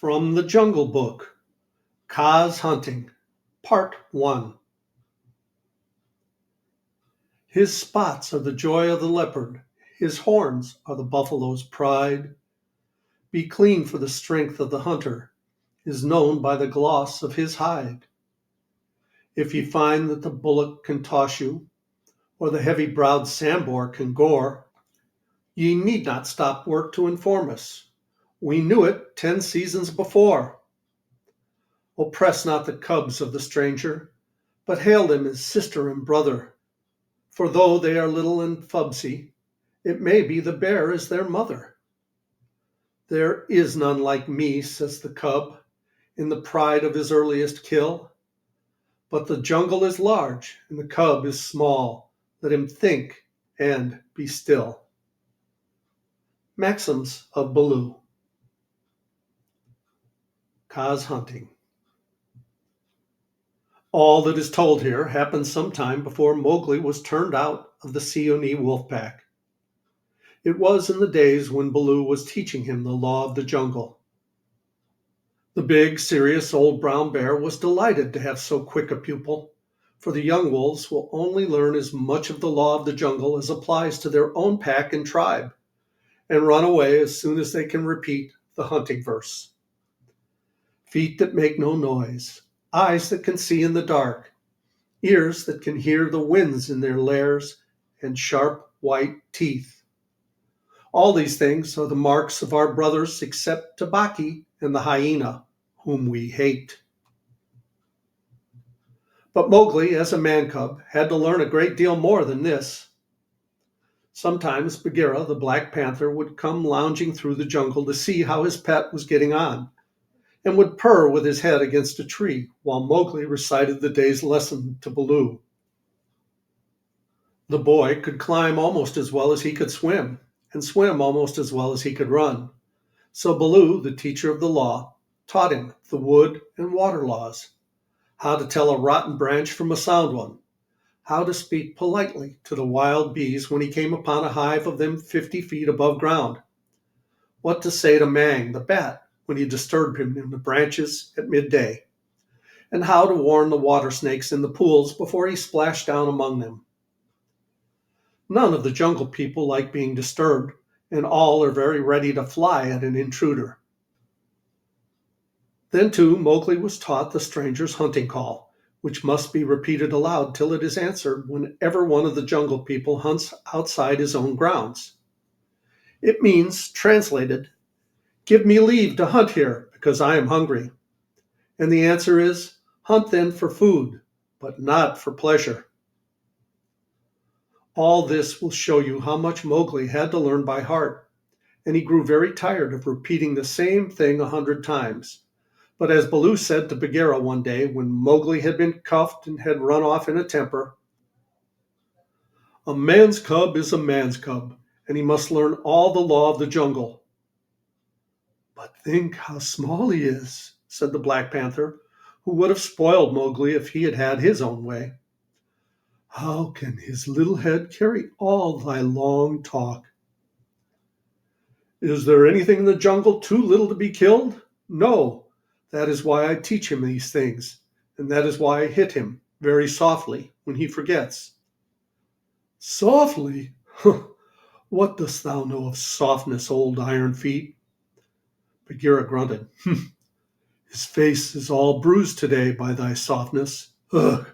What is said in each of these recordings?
From the Jungle Book, Kaa's Hunting, Part 1. His spots are the joy of the leopard, his horns are the buffalo's pride. Be clean, for the strength of the hunter is known by the gloss of his hide. If ye find that the bullock can toss you, or the heavy-browed sambor can gore, ye need not stop work to inform us. We knew it 10 seasons before. Oppress not the cubs of the stranger, but hail them as sister and brother. For though they are little and fubsy, it may be the bear is their mother. There is none like me, says the cub, in the pride of his earliest kill. But the jungle is large, and the cub is small. Let him think and be still. Maxims of Baloo. Kaa's Hunting. All that is told here happened sometime before Mowgli was turned out of the Seeonee wolf pack. It was in the days when Baloo was teaching him the law of the jungle. The big, serious old brown bear was delighted to have so quick a pupil, for the young wolves will only learn as much of the law of the jungle as applies to their own pack and tribe, and run away as soon as they can repeat the hunting verse. Feet that make no noise, eyes that can see in the dark, ears that can hear the winds in their lairs, and sharp white teeth. All these things are the marks of our brothers except Tabaki and the hyena, whom we hate. But Mowgli, as a man-cub, had to learn a great deal more than this. Sometimes Bagheera, the Black Panther, would come lounging through the jungle to see how his pet was getting on, and would purr with his head against a tree while Mowgli recited the day's lesson to Baloo. The boy could climb almost as well as he could swim, and swim almost as well as he could run. So Baloo, the teacher of the law, taught him the wood and water laws, how to tell a rotten branch from a sound one, how to speak politely to the wild bees when he came upon a hive of them 50 feet above ground, what to say to Mang the bat when he disturbed him in the branches at midday, and how to warn the water snakes in the pools before he splashed down among them. None of the jungle people like being disturbed, and all are very ready to fly at an intruder. Then, too, Mowgli was taught the stranger's hunting call, which must be repeated aloud till it is answered whenever one of the jungle people hunts outside his own grounds. It means, translated, "Give me leave to hunt here, because I am hungry." And the answer is, "Hunt then for food, but not for pleasure." All this will show you how much Mowgli had to learn by heart, and he grew very tired of repeating the same thing 100 times. But as Baloo said to Bagheera one day when Mowgli had been cuffed and had run off in a temper, "A man's cub is a man's cub, and he must learn all the law of the jungle." "But think how small he is," said the Black Panther, who would have spoiled Mowgli if he had had his own way. "How can his little head carry all thy long talk?" "Is there anything in the jungle too little to be killed? No. That is why I teach him these things, and that is why I hit him very softly when he forgets." "Softly? What dost thou know of softness, old Iron Feet?" Bagheera grunted. "His face is all bruised today by thy softness. Ugh!"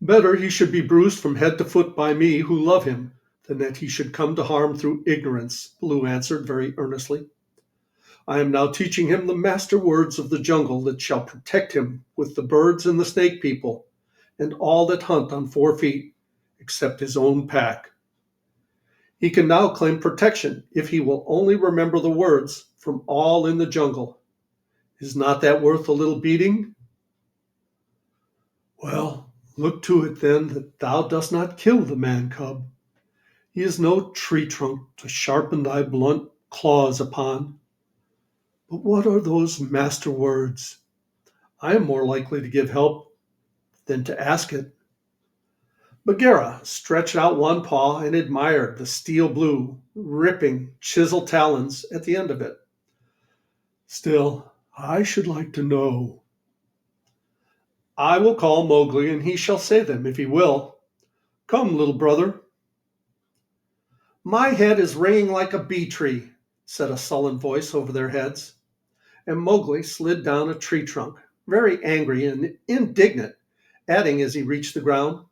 "Better he should be bruised from head to foot by me, who love him, than that he should come to harm through ignorance," Baloo answered very earnestly. "I am now teaching him the master words of the jungle that shall protect him with the birds and the snake people, and all that hunt on 4 feet, except his own pack. He can now claim protection if he will only remember the words from all in the jungle. Is not that worth a little beating?" "Well, look to it then that thou dost not kill the man-cub. He is no tree trunk to sharpen thy blunt claws upon. But what are those master words? I am more likely to give help than to ask it." Bagheera stretched out one paw and admired the steel blue, ripping chisel talons at the end of it. Still, I should like to know. I will call Mowgli, and he shall say them, if he will. Come, little brother. My head is ringing like a bee tree, said a sullen voice over their heads, and Mowgli slid down a tree trunk, very angry and indignant, adding as he reached the ground,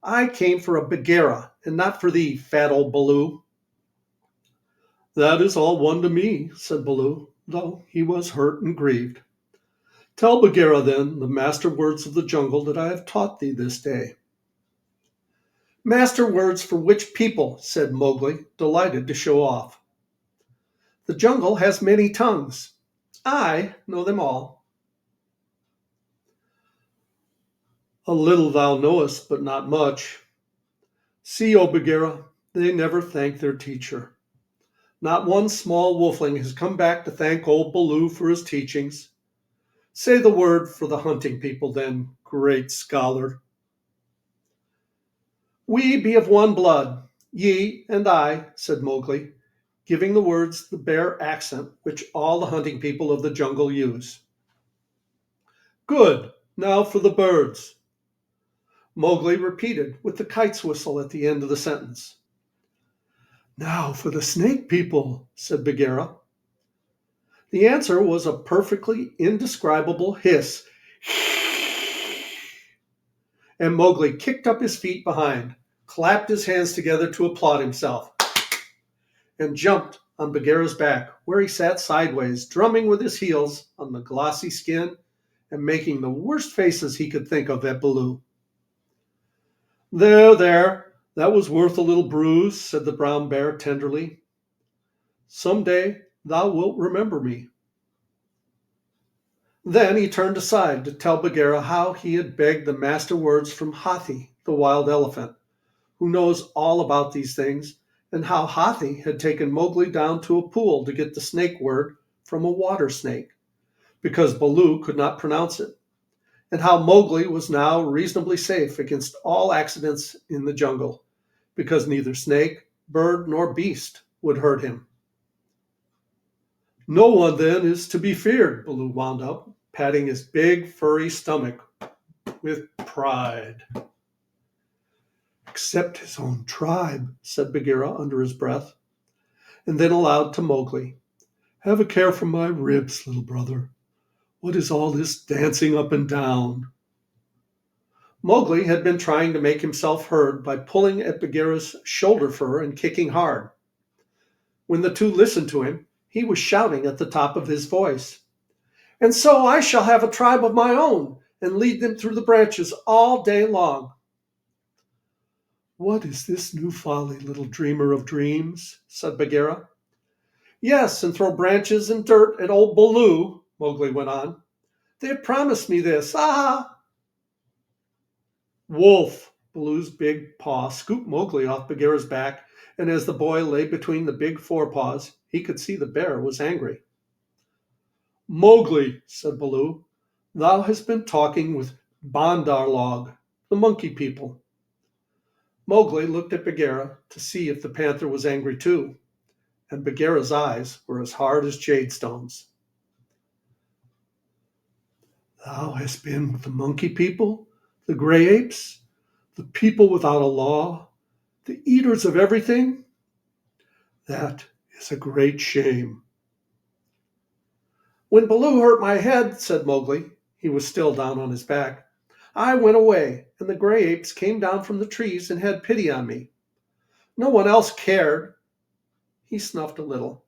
I came for a Bagheera, and not for thee, fat old Baloo. That is all one to me, said Baloo, though he was hurt and grieved. Tell Bagheera, then, the master words of the jungle that I have taught thee this day. Master words for which people? Said Mowgli, delighted to show off. The jungle has many tongues. I know them all. A little thou knowest, but not much. See, O Bagheera, they never thank their teacher. Not one small wolfling has come back to thank old Baloo for his teachings. Say the word for the hunting people, then, great scholar. We be of one blood, ye and I, said Mowgli, giving the words the bare accent which all the hunting people of the jungle use. Good. Now for the birds. Mowgli repeated with the kite's whistle at the end of the sentence. Now for the snake people, said Bagheera. The answer was a perfectly indescribable hiss, and Mowgli kicked up his feet behind, clapped his hands together to applaud himself, and jumped on Bagheera's back, where he sat sideways, drumming with his heels on the glossy skin and making the worst faces he could think of at Baloo. There, there, that was worth a little bruise, said the brown bear tenderly. Some day thou wilt remember me. Then he turned aside to tell Bagheera how he had begged the master words from Hathi, the wild elephant, who knows all about these things, and how Hathi had taken Mowgli down to a pool to get the snake word from a water snake, because Baloo could not pronounce it, and how Mowgli was now reasonably safe against all accidents in the jungle, because neither snake, bird, nor beast would hurt him. No one, then, is to be feared, Baloo wound up, patting his big, furry stomach with pride. Except his own tribe, said Bagheera under his breath, and then aloud to Mowgli, Have a care for my ribs, little brother. What is all this dancing up and down? Mowgli had been trying to make himself heard by pulling at Bagheera's shoulder fur and kicking hard. When the two listened to him, he was shouting at the top of his voice. And so I shall have a tribe of my own, and lead them through the branches all day long. What is this new folly, little dreamer of dreams? Said Bagheera. Yes, and throw branches and dirt at old Baloo, Mowgli went on. They have promised me this. Ah! Wolf! Baloo's big paw scooped Mowgli off Bagheera's back, and as the boy lay between the big forepaws, he could see the bear was angry. Mowgli, said Baloo, thou hast been talking with Bandarlog, the monkey people. Mowgli looked at Bagheera to see if the panther was angry too, and Bagheera's eyes were as hard as jade stones. Thou hast been with the monkey people, the gray apes, the people without a law, the eaters of everything? That is a great shame. When Baloo hurt my head, said Mowgli, he was still down on his back, I went away, and the gray apes came down from the trees and had pity on me. No one else cared. He snuffed a little.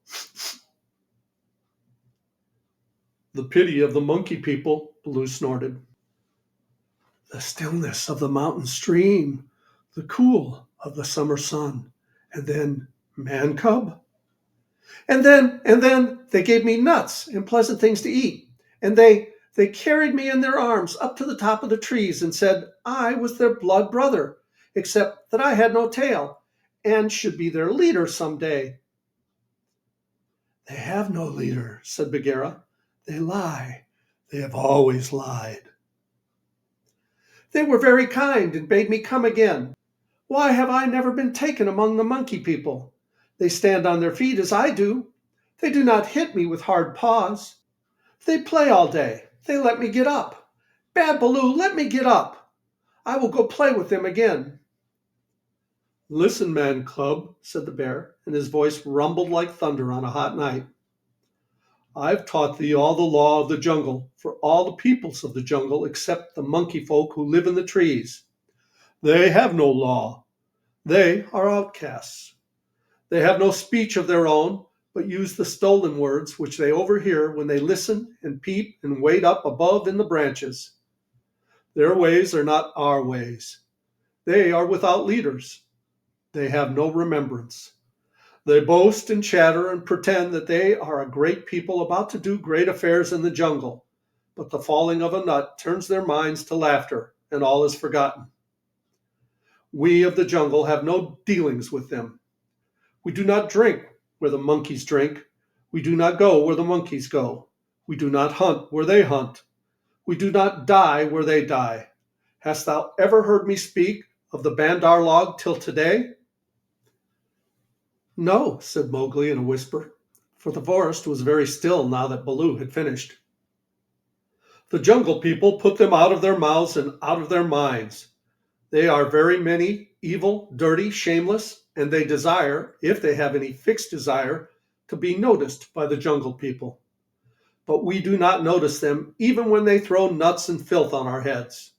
The pity of the monkey people, Baloo snorted. The stillness of the mountain stream, the cool of the summer sun, and then man cub? And then they gave me nuts and pleasant things to eat, and they carried me in their arms up to the top of the trees and said I was their blood brother, except that I had no tail, and should be their leader some day. They have no leader, said Bagheera. They lie. They have always lied. They were very kind and bade me come again. Why have I never been taken among the monkey people? They stand on their feet as I do. They do not hit me with hard paws. They play all day. They let me get up. Bad Baloo, let me get up. I will go play with them again. Listen, man cub, said the bear, and his voice rumbled like thunder on a hot night. I've taught thee all the law of the jungle for all the peoples of the jungle except the monkey folk who live in the trees. They have no law. They are outcasts. They have no speech of their own, but use the stolen words which they overhear when they listen and peep and wait up above in the branches. Their ways are not our ways. They are without leaders. They have no remembrance. They boast and chatter and pretend that they are a great people about to do great affairs in the jungle, but the falling of a nut turns their minds to laughter, and all is forgotten. We of the jungle have no dealings with them. We do not drink where the monkeys drink. We do not go where the monkeys go. We do not hunt where they hunt. We do not die where they die. Hast thou ever heard me speak of the Bandar log till today? No, said Mowgli in a whisper, for the forest was very still now that Baloo had finished. The jungle people put them out of their mouths and out of their minds. They are very many, evil, dirty, shameless, and they desire, if they have any fixed desire, to be noticed by the jungle people. But we do not notice them even when they throw nuts and filth on our heads.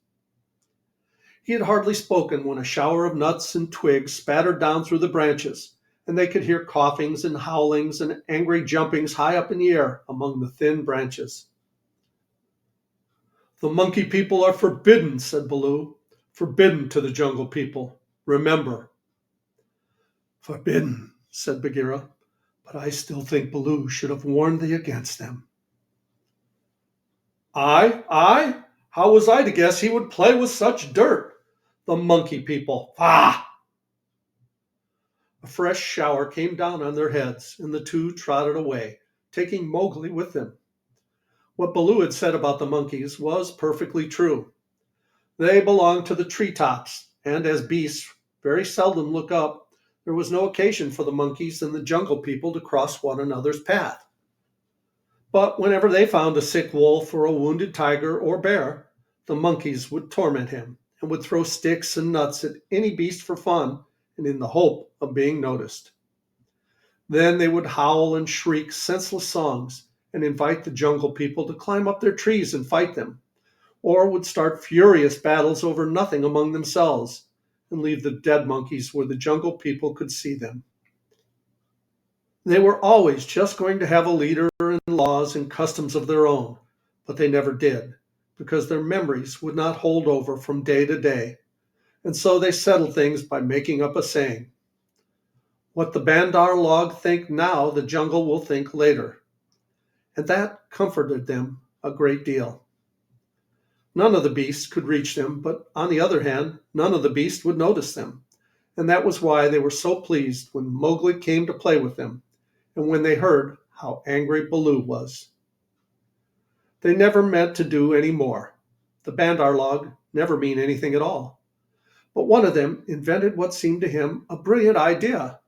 He had hardly spoken when a shower of nuts and twigs spattered down through the branches, and they could hear coughings and howlings and angry jumpings high up in the air among the thin branches. The monkey people are forbidden, said Baloo. Forbidden to the jungle people. Remember. Forbidden, said Bagheera, but I still think Baloo should have warned thee against them. I? How was I to guess he would play with such dirt? The monkey people. Bah! A fresh shower came down on their heads, and the two trotted away, taking Mowgli with them. What Baloo had said about the monkeys was perfectly true. They belonged to the tree-tops, and as beasts very seldom look up, there was no occasion for the monkeys and the jungle people to cross one another's path. But whenever they found a sick wolf or a wounded tiger or bear, the monkeys would torment him and would throw sticks and nuts at any beast for fun and in the hope of being noticed. Then they would howl and shriek senseless songs and invite the jungle people to climb up their trees and fight them, or would start furious battles over nothing among themselves and leave the dead monkeys where the jungle people could see them. They were always just going to have a leader and laws and customs of their own, but they never did, because their memories would not hold over from day to day, and so they settled things by making up a saying. What the Bandar log think now, the jungle will think later. And that comforted them a great deal. None of the beasts could reach them, but on the other hand, none of the beasts would notice them, and that was why they were so pleased when Mowgli came to play with them, and when they heard how angry Baloo was. They never meant to do any more. The Bandar log never mean anything at all. But one of them invented what seemed to him a brilliant idea,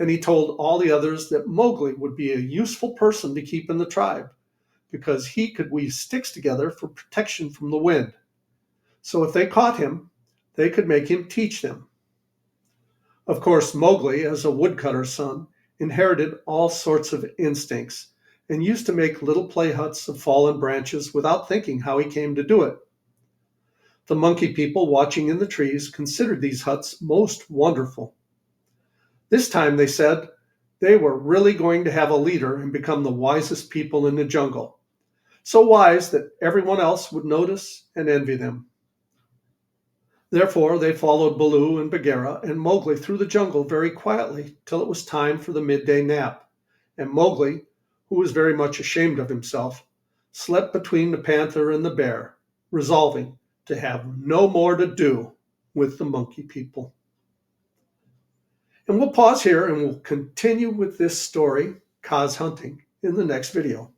and he told all the others that Mowgli would be a useful person to keep in the tribe, because he could weave sticks together for protection from the wind. So if they caught him, they could make him teach them. Of course, Mowgli, as a woodcutter's son, inherited all sorts of instincts and used to make little play huts of fallen branches without thinking how he came to do it. The monkey people watching in the trees considered these huts most wonderful. This time, they said, they were really going to have a leader and become the wisest people in the jungle, so wise that everyone else would notice and envy them. Therefore, they followed Baloo and Bagheera and Mowgli through the jungle very quietly till it was time for the midday nap, and Mowgli, who was very much ashamed of himself, slept between the panther and the bear, resolving to have no more to do with the monkey people. And we'll pause here and we'll continue with this story, Kaz Hunting, in the next video.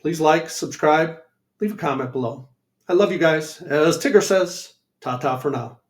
Please like, subscribe, leave a comment below. I love you guys. As Tigger says, ta-ta for now.